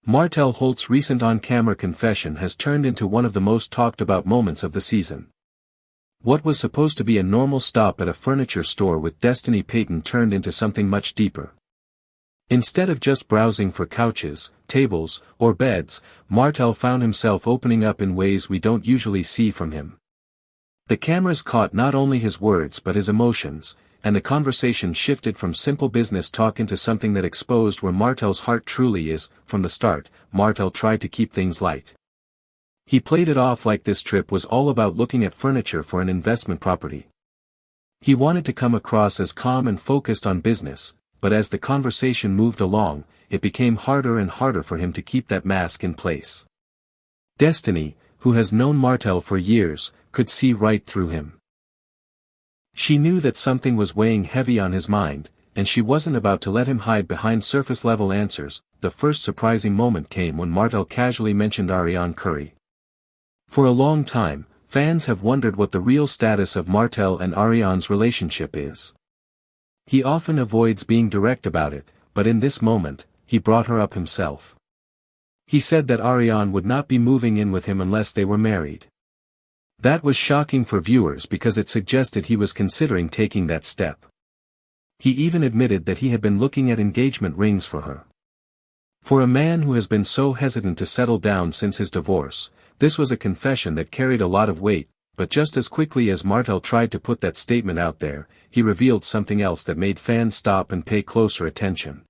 Martell Holt's recent on-camera confession has turned into one of the most talked-about moments of the season. What was supposed to be a normal stop at a furniture store with Destiny Payton turned into something much deeper. Instead of just browsing for couches, tables, or beds, Martell found himself opening up in ways we don't usually see from him. The cameras caught not only his words but his emotions, and the conversation shifted from simple business talk into something that exposed where Martell's heart truly is. From the start, Martell tried to keep things light. He played it off like this trip was all about looking at furniture for an investment property. He wanted to come across as calm and focused on business, but as the conversation moved along, it became harder and harder for him to keep that mask in place. Destiny, who has known Martell for years, could see right through him. She knew that something was weighing heavy on his mind, and she wasn't about to let him hide behind surface-level answers. The first surprising moment came when Martell casually mentioned Arionne Curry. For a long time, fans have wondered what the real status of Martell and Arionne's relationship is. He often avoids being direct about it, but in this moment, he brought her up himself. He said that Arian would not be moving in with him unless they were married. That was shocking for viewers because it suggested he was considering taking that step. He even admitted that he had been looking at engagement rings for her. For a man who has been so hesitant to settle down since his divorce, this was a confession that carried a lot of weight, but just as quickly as Martell tried to put that statement out there, he revealed something else that made fans stop and pay closer attention.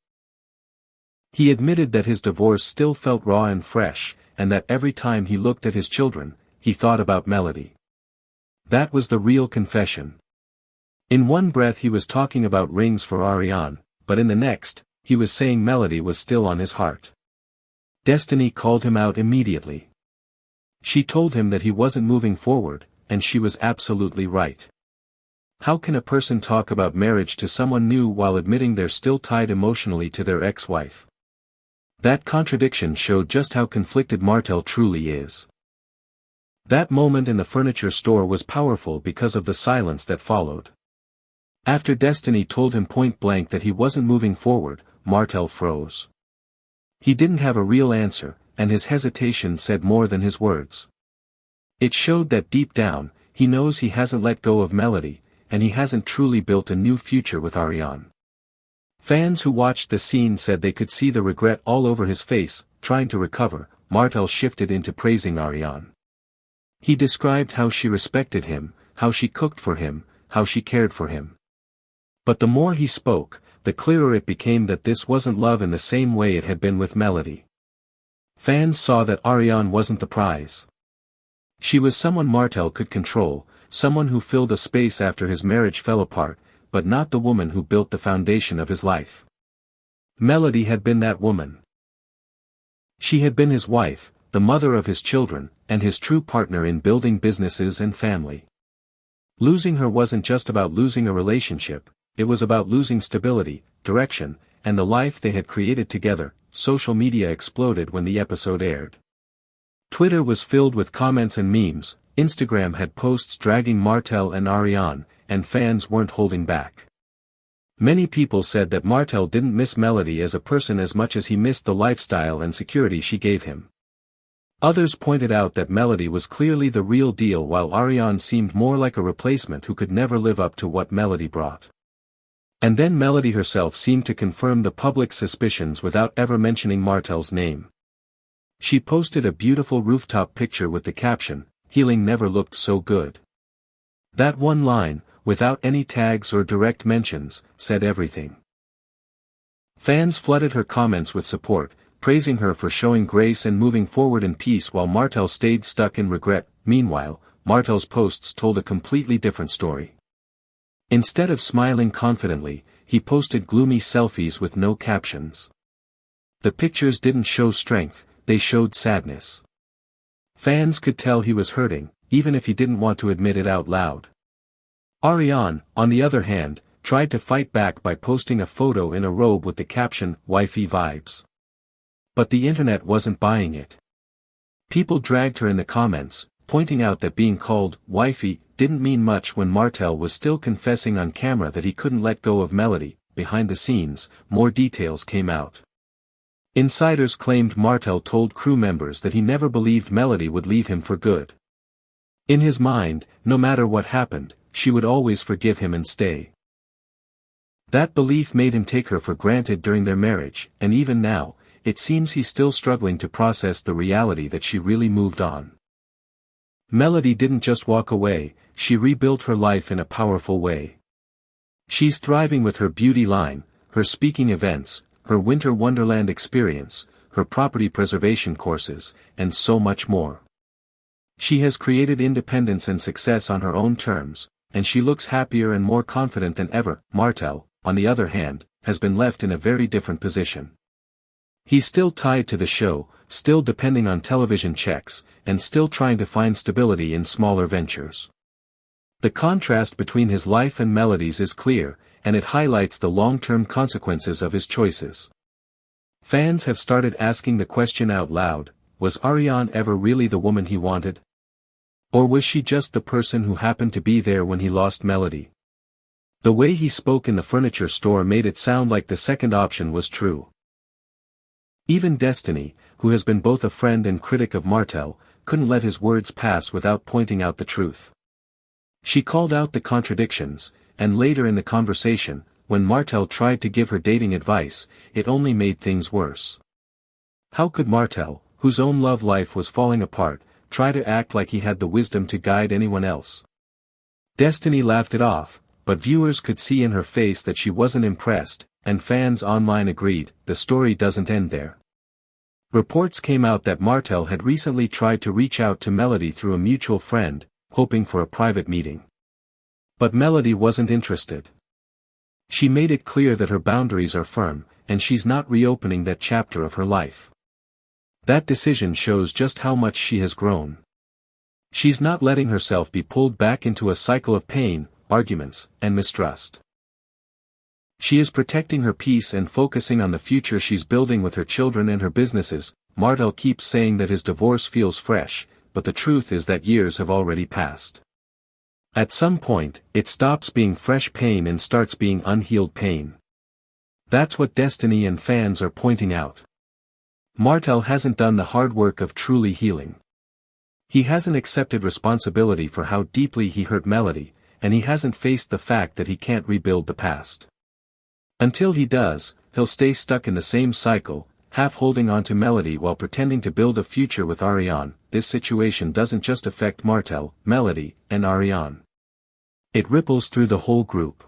He admitted that his divorce still felt raw and fresh, and that every time he looked at his children, he thought about Melody. That was the real confession. In one breath he was talking about rings for Ariane, but in the next, he was saying Melody was still on his heart. Destiny called him out immediately. She told him that he wasn't moving forward, and she was absolutely right. How can a person talk about marriage to someone new while admitting they're still tied emotionally to their ex-wife? That contradiction showed just how conflicted Martell truly is. That moment in the furniture store was powerful because of the silence that followed. After Destiny told him point-blank that he wasn't moving forward, Martell froze. He didn't have a real answer, and his hesitation said more than his words. It showed that deep down, he knows he hasn't let go of Melody, and he hasn't truly built a new future with Ariane. Fans who watched the scene said they could see the regret all over his face. Trying to recover, Martell shifted into praising Ariane. He described how she respected him, how she cooked for him, how she cared for him. But the more he spoke, the clearer it became that this wasn't love in the same way it had been with Melody. Fans saw that Ariane wasn't the prize. She was someone Martell could control, someone who filled a space after his marriage fell apart, but not the woman who built the foundation of his life. Melody had been that woman. She had been his wife, the mother of his children, and his true partner in building businesses and family. Losing her wasn't just about losing a relationship, it was about losing stability, direction, and the life they had created together. Social media exploded when the episode aired. Twitter was filled with comments and memes, Instagram had posts dragging Martell and Ariane, and fans weren't holding back. Many people said that Martell didn't miss Melody as a person as much as he missed the lifestyle and security she gave him. Others pointed out that Melody was clearly the real deal while Ariane seemed more like a replacement who could never live up to what Melody brought. And then Melody herself seemed to confirm the public's suspicions without ever mentioning Martell's name. She posted a beautiful rooftop picture with the caption, "Healing never looked so good." That one line, without any tags or direct mentions, said everything. Fans flooded her comments with support, praising her for showing grace and moving forward in peace while Martell stayed stuck in regret. Meanwhile, Martell's posts told a completely different story. Instead of smiling confidently, he posted gloomy selfies with no captions. The pictures didn't show strength, they showed sadness. Fans could tell he was hurting, even if he didn't want to admit it out loud. Ariane, on the other hand, tried to fight back by posting a photo in a robe with the caption, "Wifey vibes." But the internet wasn't buying it. People dragged her in the comments, pointing out that being called "wifey" didn't mean much when Martell was still confessing on camera that he couldn't let go of Melody. Behind the scenes, more details came out. Insiders claimed Martell told crew members that he never believed Melody would leave him for good. In his mind, no matter what happened, she would always forgive him and stay. That belief made him take her for granted during their marriage, and even now, it seems he's still struggling to process the reality that she really moved on. Melody didn't just walk away, she rebuilt her life in a powerful way. She's thriving with her beauty line, her speaking events, her winter wonderland experience, her property preservation courses, and so much more. She has created independence and success on her own terms, and she looks happier and more confident than ever. Martell, on the other hand, has been left in a very different position. He's still tied to the show, still depending on television checks, and still trying to find stability in smaller ventures. The contrast between his life and Melody's is clear, and it highlights the long-term consequences of his choices. Fans have started asking the question out loud, was Ariane ever really the woman he wanted? Or was she just the person who happened to be there when he lost Melody? The way he spoke in the furniture store made it sound like the second option was true. Even Destiny, who has been both a friend and critic of Martell, couldn't let his words pass without pointing out the truth. She called out the contradictions, and later in the conversation, when Martell tried to give her dating advice, it only made things worse. How could Martell, whose own love life was falling apart, try to act like he had the wisdom to guide anyone else? Destiny laughed it off, but viewers could see in her face that she wasn't impressed, and fans online agreed, the story doesn't end there. Reports came out that Martell had recently tried to reach out to Melody through a mutual friend, hoping for a private meeting. But Melody wasn't interested. She made it clear that her boundaries are firm, and she's not reopening that chapter of her life. That decision shows just how much she has grown. She's not letting herself be pulled back into a cycle of pain, arguments, and mistrust. She is protecting her peace and focusing on the future she's building with her children and her businesses. Martell keeps saying that his divorce feels fresh, but the truth is that years have already passed. At some point, it stops being fresh pain and starts being unhealed pain. That's what Destiny and fans are pointing out. Martell hasn't done the hard work of truly healing. He hasn't accepted responsibility for how deeply he hurt Melody, and he hasn't faced the fact that he can't rebuild the past. Until he does, he'll stay stuck in the same cycle, half holding on to Melody while pretending to build a future with Ariane. This situation doesn't just affect Martell, Melody, and Ariane. It ripples through the whole group.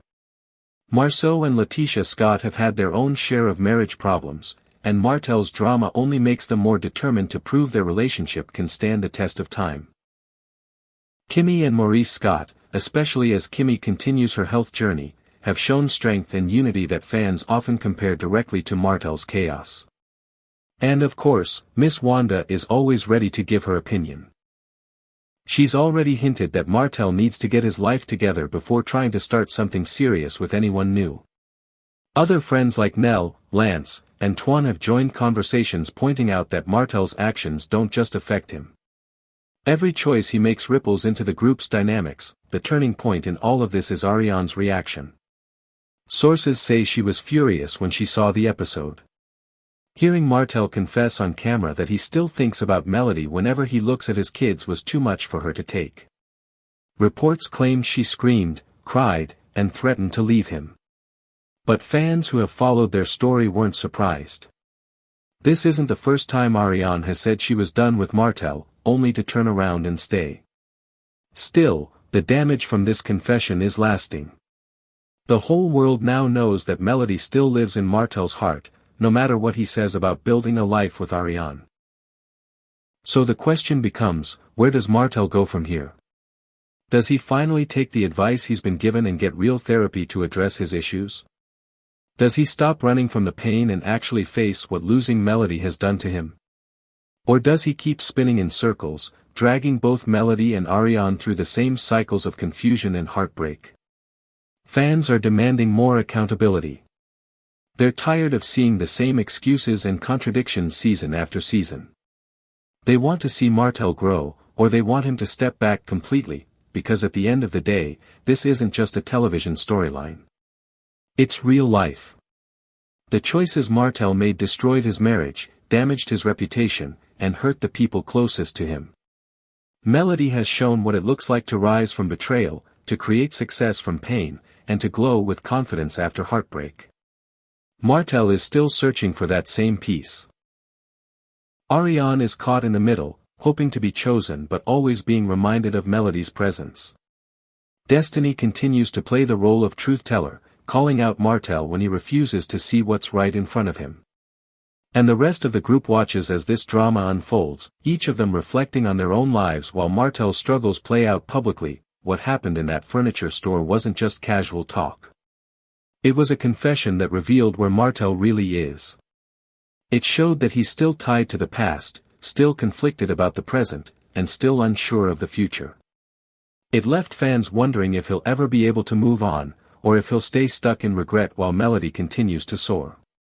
Marceau and Letitia Scott have had their own share of marriage problems, and Martell's drama only makes them more determined to prove their relationship can stand the test of time. Kimmy and Maurice Scott, especially as Kimmy continues her health journey, have shown strength and unity that fans often compare directly to Martell's chaos. And of course, Miss Wanda is always ready to give her opinion. She's already hinted that Martell needs to get his life together before trying to start something serious with anyone new. Other friends like Nell, Lance, and Twan have joined conversations pointing out that Martell's actions don't just affect him. Every choice he makes ripples into the group's dynamics. The turning point in all of this is Ariane's reaction. Sources say she was furious when she saw the episode. Hearing Martell confess on camera that he still thinks about Melody whenever he looks at his kids was too much for her to take. Reports claimed she screamed, cried, and threatened to leave him. But fans who have followed their story weren't surprised. This isn't the first time Ariane has said she was done with Martell, only to turn around and stay. Still, the damage from this confession is lasting. The whole world now knows that Melody still lives in Martell's heart, no matter what he says about building a life with Ariane. So the question becomes, where does Martell go from here? Does he finally take the advice he's been given and get real therapy to address his issues? Does he stop running from the pain and actually face what losing Melody has done to him? Or does he keep spinning in circles, dragging both Melody and Ariane through the same cycles of confusion and heartbreak? Fans are demanding more accountability. They're tired of seeing the same excuses and contradictions season after season. They want to see Martell grow, or they want him to step back completely, because at the end of the day, this isn't just a television storyline. It's real life. The choices Martell made destroyed his marriage, damaged his reputation, and hurt the people closest to him. Melody has shown what it looks like to rise from betrayal, to create success from pain, and to glow with confidence after heartbreak. Martell is still searching for that same peace. Ariane is caught in the middle, hoping to be chosen but always being reminded of Melody's presence. Destiny continues to play the role of truth-teller, calling out Martell when he refuses to see what's right in front of him. And the rest of the group watches as this drama unfolds, each of them reflecting on their own lives while Martell's struggles play out publicly. What happened in that furniture store wasn't just casual talk. It was a confession that revealed where Martell really is. It showed that he's still tied to the past, still conflicted about the present, and still unsure of the future. It left fans wondering if he'll ever be able to move on, or if he'll stay stuck in regret while Melody continues to soar.